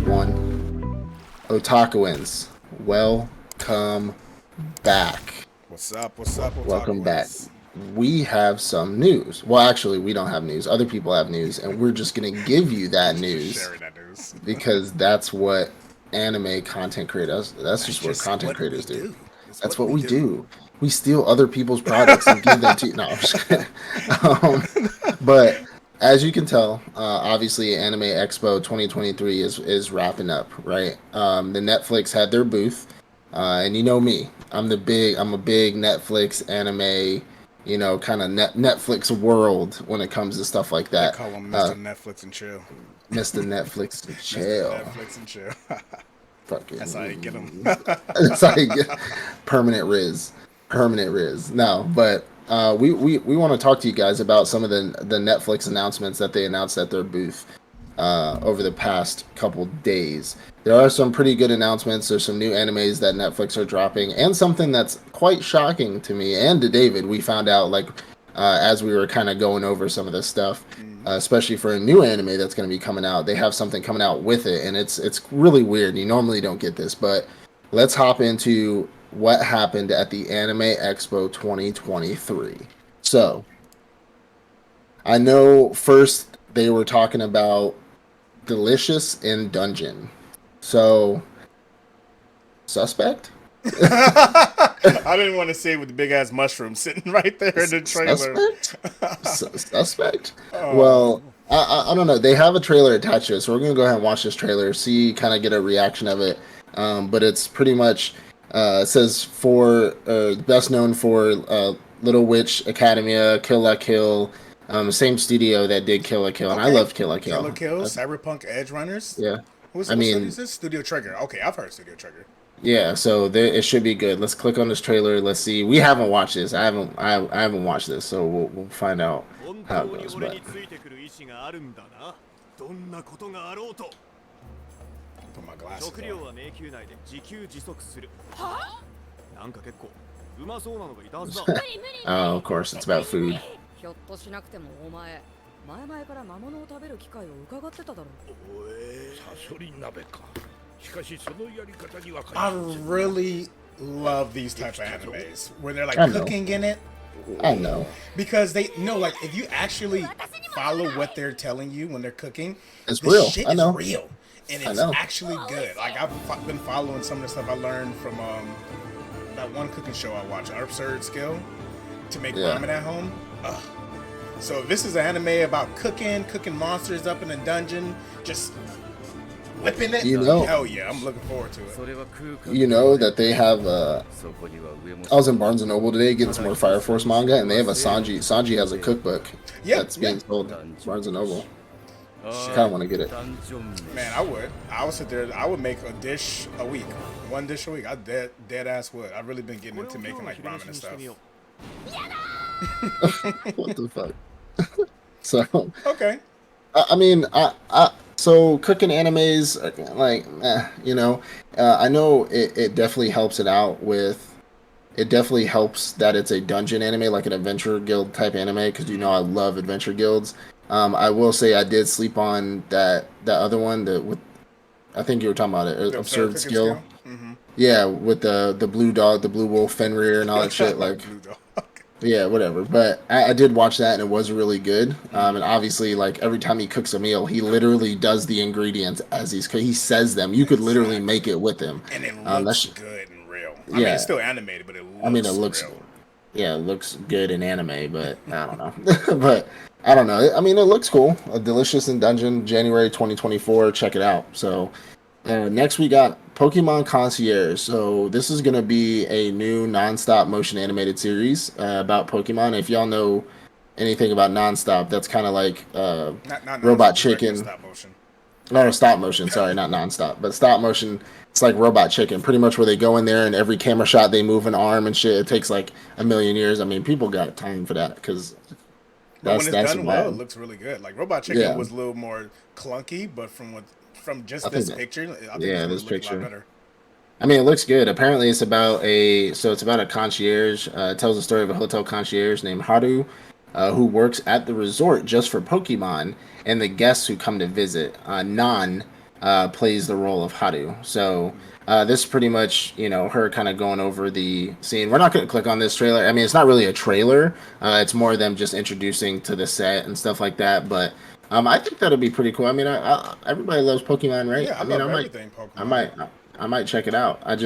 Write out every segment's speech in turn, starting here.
One. Otakuans, welcome back. What's up? What's up? Welcome back. Otakuans? We have some news. Well, actually, we don't have news. Other people have news, and we're just going to give you that news Sharing that news. because that's what anime content creators, that's just what content creators do. That's what we do. We steal other people's products and give them to you. No, I'm just kidding. But as you can tell, obviously Anime Expo 2023 is wrapping up, right? The Netflix had their booth, and you know me, I'm a big Netflix anime, kind of Netflix world when it comes to stuff like that. They call him Mr. Netflix and chill. Mr. Netflix and chill. Mr. Netflix and chill. Fucking. That's how you get him. That's how you get permanent Riz. No, but we want to talk to you guys about some of the Netflix announcements that they announced at their booth over the past couple days. There are some pretty good announcements. There's some new animes that Netflix are dropping, and something that's quite shocking to me and to David. We found out as we were kind of going over some of this stuff, especially for a new anime that's going to be coming out. They have something coming out with it, and it's really weird. You normally don't get this, but let's hop into what happened at the Anime Expo 2023. So, I know first they were talking about Delicious in Dungeon. So, suspect? I didn't want to say with the big ass mushroom sitting right there in the trailer. Suspect? Well, I don't know. They have a trailer attached to it, so we're gonna go ahead and watch this trailer, kind of get a reaction of it. But it's pretty much it says best known for Little Witch Academia, Kill la Kill, same studio that did Kill la Kill, and I loved Kill la Kill. Kill la Kill, Cyberpunk Edge Runners. Yeah. What is this? Studio Trigger. Okay, I've heard Studio Trigger. Yeah, so it should be good. Let's click on this trailer. Let's see. We haven't watched this. I haven't watched this, so we'll find out how it goes. But. Put my glasses on. Oh, of course, it's about food. I really love these type of animes where they're like cooking in it. I know. Because they know, like, if you actually follow what they're telling you when they're cooking, it's real. Shit I know. Is real. And it's actually good. Like, I've been following some of the stuff I learned from that one cooking show I watched, Absurd Skill, to make ramen at home. Ugh. So if this is an anime about cooking monsters up in a dungeon, just whipping it, hell yeah, I'm looking forward to it. You know that they have I was in Barnes & Noble today getting some more Fire Force manga, and they have a Sanji has a cookbook that's being sold in Barnes & Noble. Kind of want to get it. Man, I would sit there. I would make a dish a week, one dish a week. I dead ass would. I've really been getting into making like ramen and stuff. What the fuck? So okay. I mean, so cooking animes, I know it definitely helps it out with. It definitely helps that it's a dungeon anime, like an Adventure Guild type anime, because I love Adventure Guilds. I will say I did sleep on that other one I think you were talking about it, Absurd Skill. Mm-hmm. Yeah, with the blue dog, the blue wolf, Fenrir, and all that shit. Like, yeah, whatever. But I did watch that, and it was really good. And obviously, like every time he cooks a meal, he literally does the ingredients as he says them. You could literally make it with him. And it looks good and real. I mean, it's still animated, but it looks real. Yeah, it looks good in anime, but I don't know. But I don't know. I mean, it looks cool. Delicious in Dungeon, January 2024. Check it out. So next we got Pokemon Concierge. So this is going to be a new non-stop motion animated series about Pokemon. If y'all know anything about non-stop, that's kind of like not Robot Chicken. Stop motion. No, stop motion. Sorry, not non-stop, but stop motion. It's like Robot Chicken, pretty much where they go in there and every camera shot they move an arm and shit. It takes like a million years. I mean, people got time for that because when it's done well, it looks really good. Like Robot Chicken was a little more clunky, but from just this picture, I think this picture. A lot better. I mean, it looks good. Apparently, it's about a concierge. It tells the story of a hotel concierge named Haru. who works at the resort just for Pokemon, and the guests who come to visit. Nan plays the role of Haru. So this is pretty much, her kind of going over the scene. We're not going to click on this trailer. I mean, it's not really a trailer. It's more them just introducing to the set and stuff like that. But I think that'll be pretty cool. I mean, everybody loves Pokemon, right? Yeah, I mean, love everything Pokemon. I might check it out. I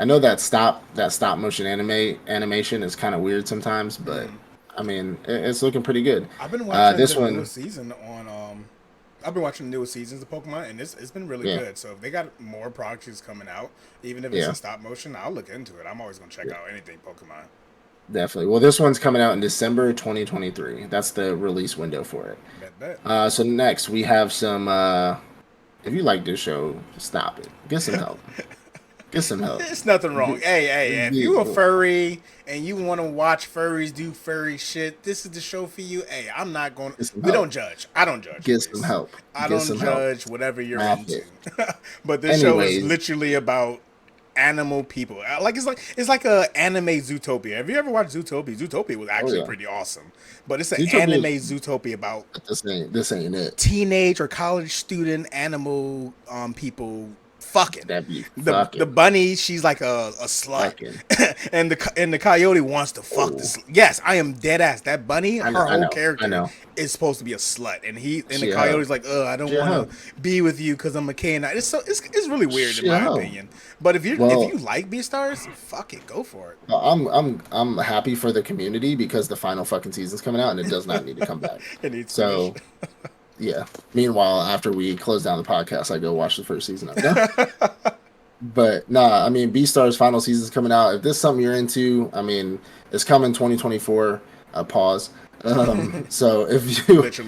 know that stop motion animation is kind of weird sometimes, but I mean, it's looking pretty good. I've been watching this the one, newest season on I've been watching the newest seasons of Pokemon, and it's been really good. So if they got more products coming out, even if it's in stop motion, I'll look into it. I'm always gonna check out anything Pokemon. Definitely. Well, this one's coming out in December 2023. That's the release window for it. Bet. So next we have some. If you like this show, stop it. Get some help. Get some help. It's nothing wrong. Hey, if you a furry and you want to watch furries do furry shit, this is the show for you. Hey, I'm not going to... We don't judge. I don't judge. Get some help. I don't judge whatever you're into. But this show is literally about animal people. It's like a anime Zootopia. Have you ever watched Zootopia? Zootopia was actually pretty awesome. But it's an anime Zootopia about... This ain't it. Teenage or college student animal people... fucking. The bunny, she's like a slut, and the coyote wants to fuck this. Yes, I am dead ass. That bunny, her whole character is supposed to be a slut, and the coyote's like, I don't want to be with you because I'm a canine. It's really weird in my opinion. But if you like Beastars, fuck it, go for it. I'm happy for the community because the final fucking season's coming out and it does not need to come back. It needs so. Yeah. Meanwhile, after we close down the podcast, I go watch the first season of it. But I mean, Beastars final season's coming out. If this is something you're into, I mean, it's coming 2024. Pause. So if you're into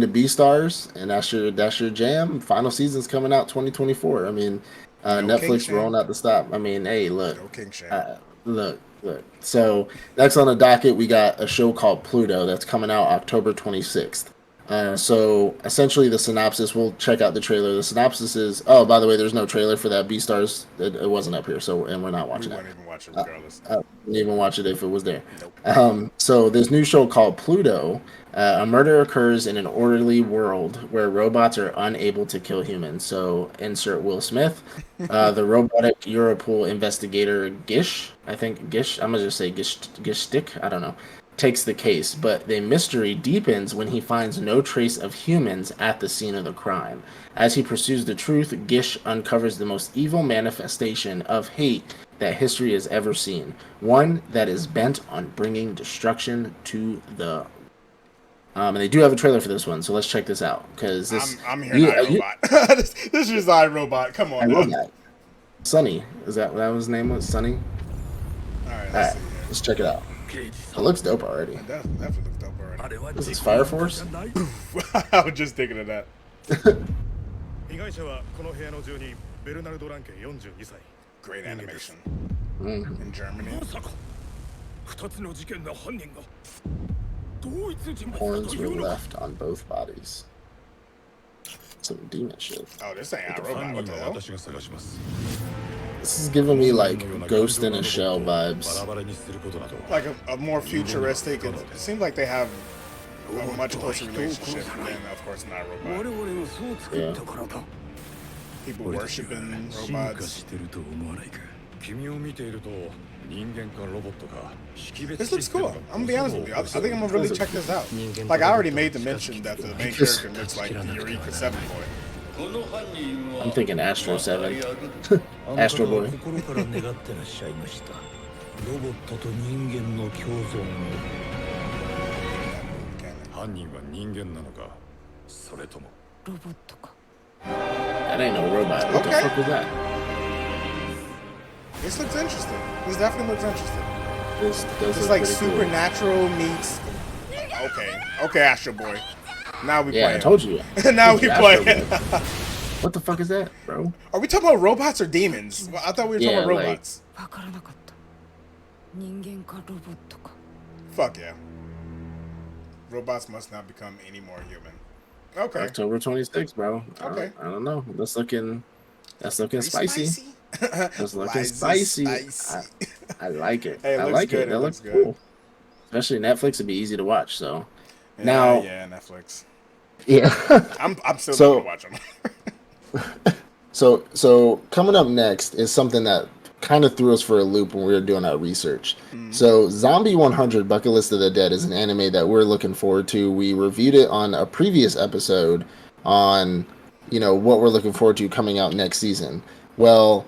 Beastars and that's your jam, final season's coming out 2024. I mean, Netflix rolling out the stop. I mean, hey, look, look. So next on the docket, we got a show called Pluto that's coming out October 26th. So essentially the synopsis, we'll check out the trailer. The synopsis is, by the way, there's no trailer for that Beastars. It wasn't up here, and we're not watching it. We wouldn't even watch it regardless. Wouldn't even watch it if it was there. Nope. So this new show called Pluto, a murder occurs in an orderly world where robots are unable to kill humans. So insert Will Smith. The robotic Europol investigator Gish, I'm gonna just say Gishstick, I don't know, takes the case, but the mystery deepens when he finds no trace of humans at the scene of the crime. As he pursues the truth, Gish uncovers the most evil manifestation of hate that history has ever seen, one that is bent on bringing destruction to the... and they do have a trailer for this one, so let's check this out. Because this, I'm hearing iRobot. This is iRobot. Come on, iRobot. Sunny, is that what his name was? Sunny. All right, let's check it out. It looks dope already. It definitely looks dope already. This is Fire Force? I was just thinking of that. Great animation. In Germany. Horns were left on both bodies. Some demon shit. Oh, this ain't iRobot. What the hell? This is giving me like Ghost in a Shell vibes. Like a more futuristic. It seems like they have a much closer relationship than, of course, an iRobot. Yeah. People worshiping robots. This looks cool. I'm gonna be honest with you. I think I'm gonna really check this out. Like, I already made the mention that the main character looks like Eureka 7 Boy. I'm thinking Astro 7. Astro Boy. That ain't no robot. What the fuck was that? This looks interesting. This definitely looks interesting. This is like Supernatural meets... Okay, Astro Boy. Now we playing. Yeah, I told you. Now we playing. What the fuck is that, bro? Are we talking about robots or demons? Well, I thought we were talking about robots. Fuck yeah. Robots must not become any more human. Okay. October 26th, bro. Okay. I don't know. That's looking spicy. That's looking spicy. I like it. Hey, I like it. That looks cool. especially Netflix, it'd be easy to watch. So Yeah, now, yeah, Netflix. yeah. I'm still not gonna so watch them. so coming up next is something that kind of threw us for a loop when we were doing our research. Mm. So Zombie 100 Bucket List of the Dead is an anime that we're looking forward to. We reviewed it on a previous episode on, what we're looking forward to coming out next season. Well,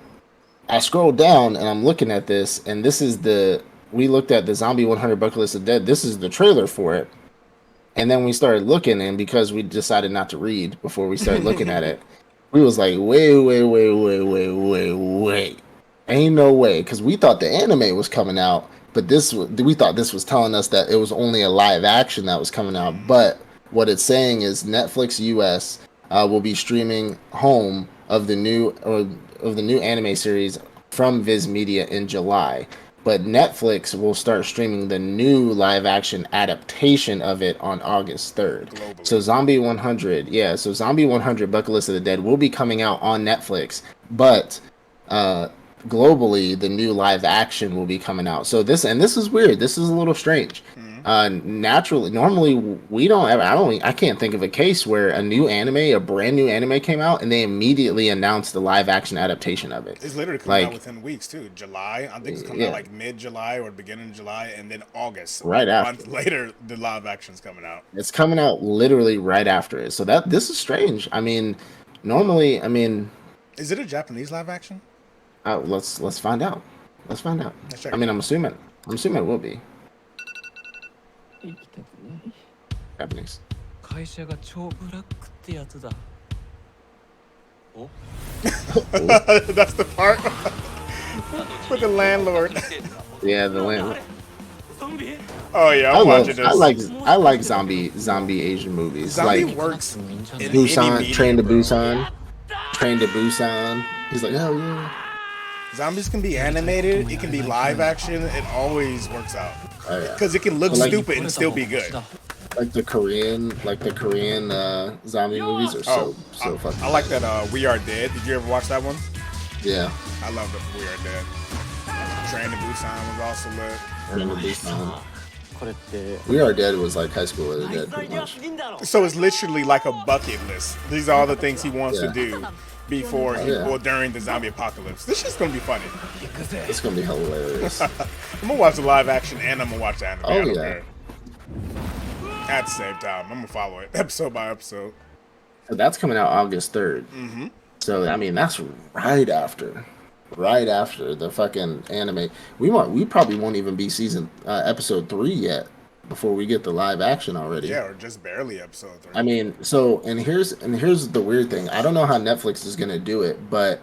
I scrolled down and I'm looking at this, and this is we looked at the Zombie 100 Bucket List of the Dead. This is the trailer for it. And then we started looking, and because we decided not to read before we started looking at it, we was like, wait. Ain't no way. Because we thought the anime was coming out, but we thought this was telling us that it was only a live action that was coming out. But what it's saying is Netflix US will be streaming home of the new anime series from Viz Media in July, but Netflix will start streaming the new live action adaptation of it on August 3rd. Globally. So Zombie 100, yeah, so Zombie 100 Bucket List of the Dead will be coming out on Netflix, but uh globally the new live action will be coming out. So this is weird. This is a little strange. Mm. Naturally, normally we don't ever, I can't think of a case where a brand new anime came out and they immediately announced the live action adaptation of it. It's literally coming out Like, within weeks too. July, I think it's coming out yeah, like mid-July or beginning of July, and then August, right a month after. later, the live action's coming out. It's coming out literally right after it. So this is strange. I mean, normally, Is it a Japanese live action? let's find out. Let's find out. Let's check I it mean, out. I'm assuming it will be Japanese. 会社が超ブラックってやつだ。お That's the part with the landlord. Yeah, the land. Oh yeah, I'm watching this. I like zombie Asian movies. Zombie Like works in any Busan, medium, Train to bro. Busan, Train to Busan. He's like, oh yeah. Zombies can be animated, it can be live action, it always works out. Oh yeah. Because it can look But, like, stupid and still be good. Like the Korean zombie movies are so fucking. I like that We Are Dead. Did you ever watch that one? Yeah. I love the We Are Dead. Train to Busan was also lit. Train to Busan. これって We Are Dead was like High School of the Dead, pretty much. So it's literally like a bucket list. These are all the things he wants to Yeah. do before Yeah. or during the zombie apocalypse. This shit's gonna be funny. It's gonna be hilarious. I'm gonna watch the live action and I'm gonna watch the anime. Oh, I don't yeah. care. At the same time, I'm gonna follow it episode by episode. So that's coming out August 3rd. Mm-hmm. So I mean, that's right after the fucking anime. We probably won't even be episode 3 yet before we get the live action already. Yeah, or just barely episode 3. I mean, here's the weird thing. I don't know how Netflix is gonna do it, but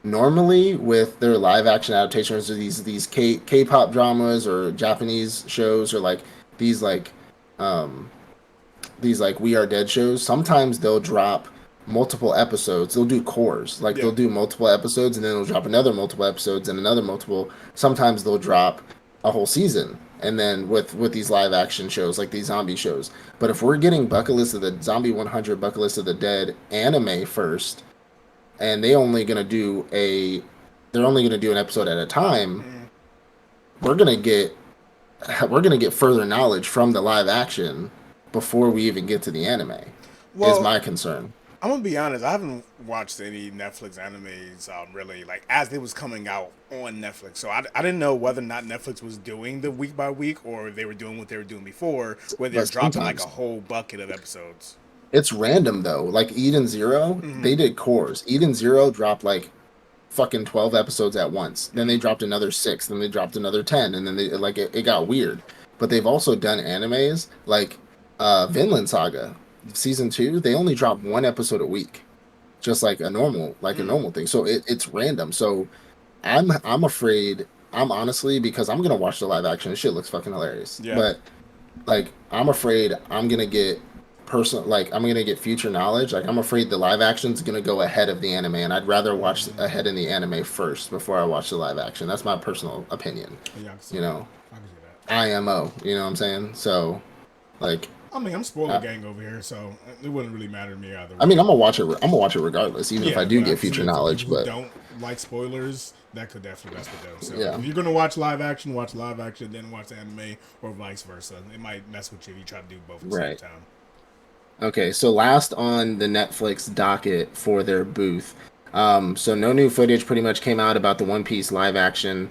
normally with their live action adaptations of these K-pop dramas or Japanese shows or like these like We Are Dead shows, sometimes they'll drop multiple episodes. They'll do cores. Like Yeah. they'll do multiple episodes and then they'll drop another multiple episodes and another multiple. Sometimes they'll drop a whole season. And then with these live action shows, like these zombie shows. But if we're getting Bucket List of the Zombie 100 Bucket List of the Dead anime first, and they're only gonna do an episode at a time, we're gonna get further knowledge from the live action before we even get to the anime. Is my concern. I'm gonna be honest. I haven't watched any Netflix animes really like as they was coming out on Netflix. So I didn't know whether or not Netflix was doing the week by week or they were doing what they were doing before, where they're But dropping like sometimes- a whole bucket of episodes. It's random though. Like Eden 0, they did cores. Eden 0 dropped like fucking 12 episodes at once. Then they dropped another 6, then they dropped another 10, and then it got weird. But they've also done animes like Vinland Saga season 2, they only drop 1 episode a week. Just like a normal thing. So it's random. So I'm afraid, I'm honestly, because I'm going to watch the live action. This shit looks fucking hilarious. Yeah. But like I'm afraid I'm going to get I'm gonna get future knowledge. Like I'm afraid the live action's gonna go ahead of the anime, and I'd rather watch ahead in the anime first before I watch the live action. That's my personal opinion. Yeah, I can see You know, that. I can see that. IMO. You know what I'm saying? So, like, I mean, I'm spoiler gang over here, so it wouldn't really matter to me either way. I mean, I'm gonna watch it. I'm gonna watch it regardless, even if I do but I'm get future saying for knowledge. people who But don't like spoilers, that could definitely mess with them. So yeah, if you're gonna watch live action, then watch the anime, or vice versa. It might mess with you if you try to do both at the same right. time. Okay, so last on the Netflix docket for their booth. So no new footage pretty much came out about the One Piece live action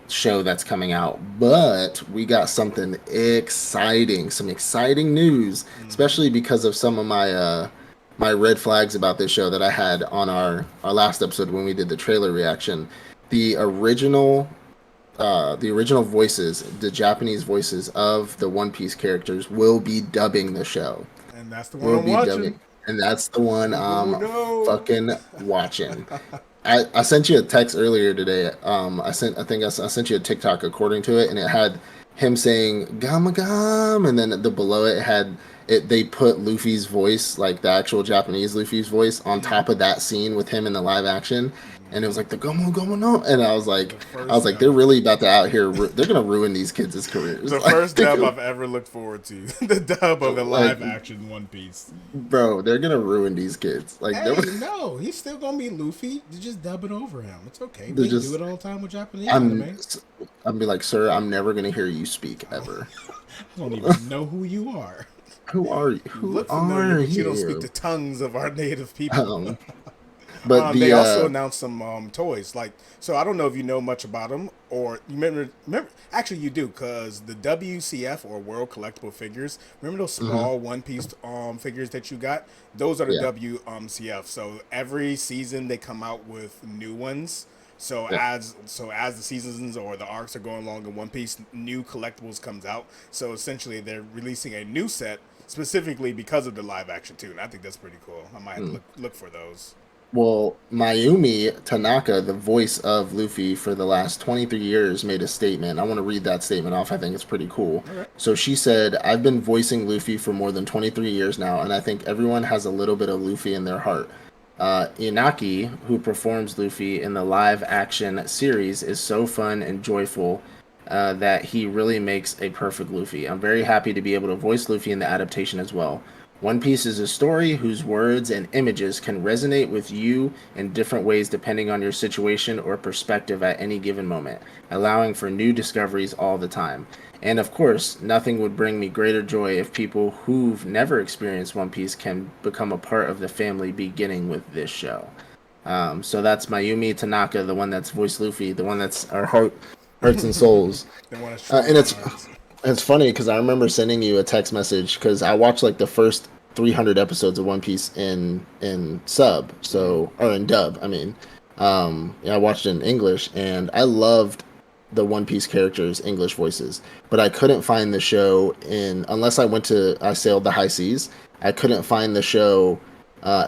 show that's coming out, but we got something exciting, some exciting news, especially because of some of my red flags about this show that I had on our last episode when we did the trailer reaction. The original voices, the Japanese voices of the One Piece characters will be dubbing the show. And that's the one Will I'm be watching. dubbing, and that's the one Oh I'm no! fucking watching. I sent you a text earlier today. I sent you a TikTok according to it, and it had him saying "gama gam," and then below it had it. They put Luffy's voice, like the actual Japanese Luffy's voice, on top of that scene with him in the live action, and it was like the "gomu gomu no," and I was like, they're really about to out here. They're gonna ruin these kids' careers. The Like, first dub I've ever looked forward to. The dub of a live action One Piece. bro, they're gonna ruin these kids. Like, Hey, no, he's still gonna be Luffy. You just dub it over him. It's okay. they're We do just. it all the time with Japanese I'm. anime. I'm be like, sir, I'm never gonna hear you speak ever. I don't even know who you are. Who are you? You Who look are familiar, but you don't speak you? the tongues of our native people. But They also announced some toys. So I don't know if you know much about them, or you remember. Actually, you do, because the WCF, or World Collectible Figures. Remember those small One Piece figures that you got? Those are the WCF. So every season they come out with new ones. So as the seasons or the arcs are going along in One Piece, new collectibles comes out. So essentially, they're releasing a new set specifically because of the live action too, and I think that's pretty cool. I might have to look for those. Well, Mayumi Tanaka, the voice of Luffy for the last 23 years, made a statement. I want to read that statement off. I think it's pretty cool. Okay. So she said, I've been voicing Luffy for more than 23 years now, and I think everyone has a little bit of Luffy in their heart. Inaki, who performs Luffy in the live action series, is so fun and joyful that he really makes a perfect Luffy. I'm very happy to be able to voice Luffy in the adaptation as well. One Piece is a story whose words and images can resonate with you in different ways depending on your situation or perspective at any given moment, allowing for new discoveries all the time. And of course, nothing would bring me greater joy if people who've never experienced One Piece can become a part of the family beginning with this show. So that's Mayumi Tanaka, the one that's voiced Luffy, the one that's our hearts and souls. And it's funny because I remember sending you a text message because I watched like the first 300 episodes of One Piece in sub, or in dub. I mean, I watched it in English, and I loved the One Piece characters' English voices, but I couldn't find the show unless I sailed the high seas. I couldn't find the show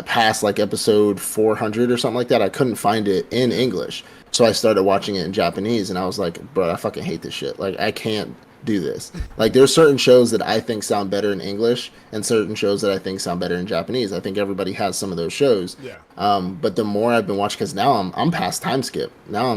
past like episode 400 or something like that. I couldn't find it in English, so I started watching it in Japanese, and I was like, bro, I fucking hate this shit. Like, I can't do this. Like, there's certain shows that I think sound better in English and certain shows that I think sound better in Japanese. I think everybody has some of those shows. Yeah. But the more I've been watching, because now I'm past time skip. Now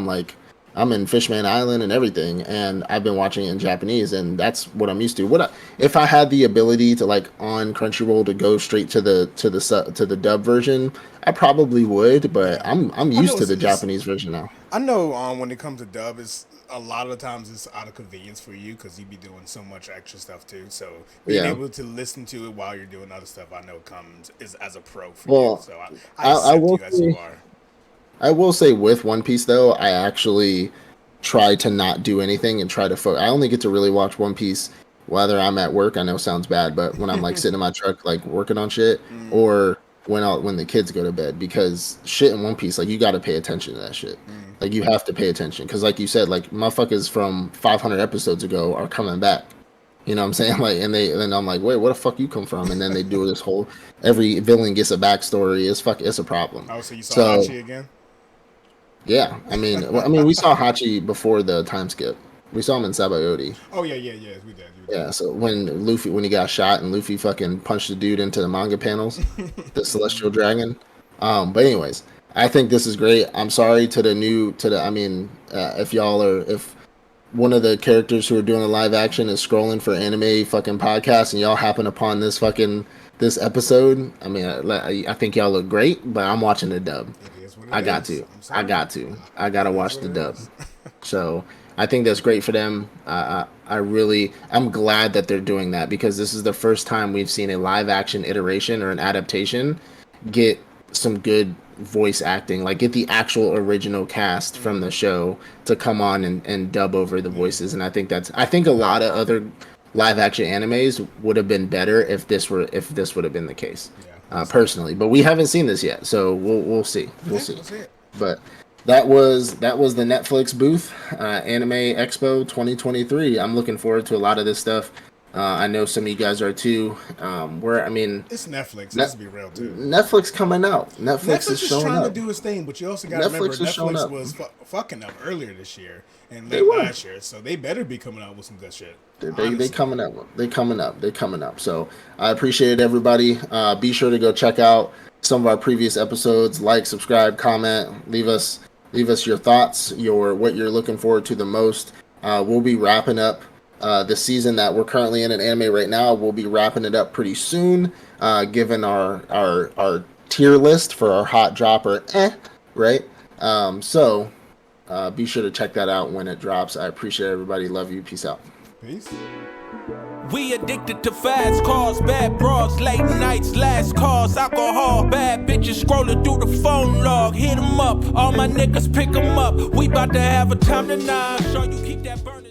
I'm in Fishman Island and everything, and I've been watching it in Japanese, and that's what I'm used to. If I had the ability to, like, on Crunchyroll to go straight to the dub version, I probably would, but I'm used to the Japanese version now. I know when it comes to dub, it's a lot of the times it's out of convenience for you because you be doing so much extra stuff too. So being able to listen to it while you're doing other stuff, I know comes is as a pro for you. So I accept you as you are. I will say with One Piece though, I actually try to not do anything and try to I only get to really watch One Piece whether I'm at work. I know it sounds bad, but when I'm like sitting in my truck like working on shit, or when the kids go to bed, because shit in One Piece, like, you got to pay attention to that shit. Like, you have to pay attention because, like you said, like, motherfuckers from 500 episodes ago are coming back. You know what I'm saying? Like, and I'm like, wait, where the fuck you come from? And then they do this whole every villain gets a backstory. It's a problem. Oh, so you saw Hachi again? Yeah, I mean, we saw Hachi before the time skip. We saw him in Sabayoti. Oh yeah, we did. Yeah, so when he got shot and Luffy fucking punched the dude into the manga panels, the Celestial Dragon. But anyways, I think this is great. I'm sorry to if one of the characters who are doing the live action is scrolling for anime fucking podcasts, and y'all happen upon this episode, I mean, I think y'all look great, but I'm watching the dub. I got to. I gotta watch the dub. So I think that's great for them. I'm glad that they're doing that, because this is the first time we've seen a live action iteration or an adaptation get some good voice acting, like get the actual original cast from the show to come on and dub over the voices. And I think a lot of other live action animes would have been better if this would have been the case. Personally, but we haven't seen this yet, so we'll see. We'll see. But that was the Netflix booth, Anime Expo 2023. I'm looking forward to a lot of this stuff. I know some of you guys are too. It's Netflix. Let's be real too. Netflix coming out. Netflix is showing trying up. to do its thing, but you also got to remember Netflix was fucking up earlier this year and late last year, so they better be coming out with some good shit. They coming up. They coming up. So I appreciate it, everybody. Be sure to go check out some of our previous episodes. Like, subscribe, comment, leave us your thoughts, what you're looking forward to the most. We'll be wrapping up the season that we're currently in anime right now. We'll be wrapping it up pretty soon, given our tier list for our hot dropper, right? So be sure to check that out when it drops. I appreciate everybody. Love you. Peace out. Peace. We addicted to fast cars, bad bras, late nights, last calls, alcohol, bad bitches scrolling through the phone log. Hit 'em up, all my niggas pick 'em up. We bout to have a time tonight. Sure you keep that burning.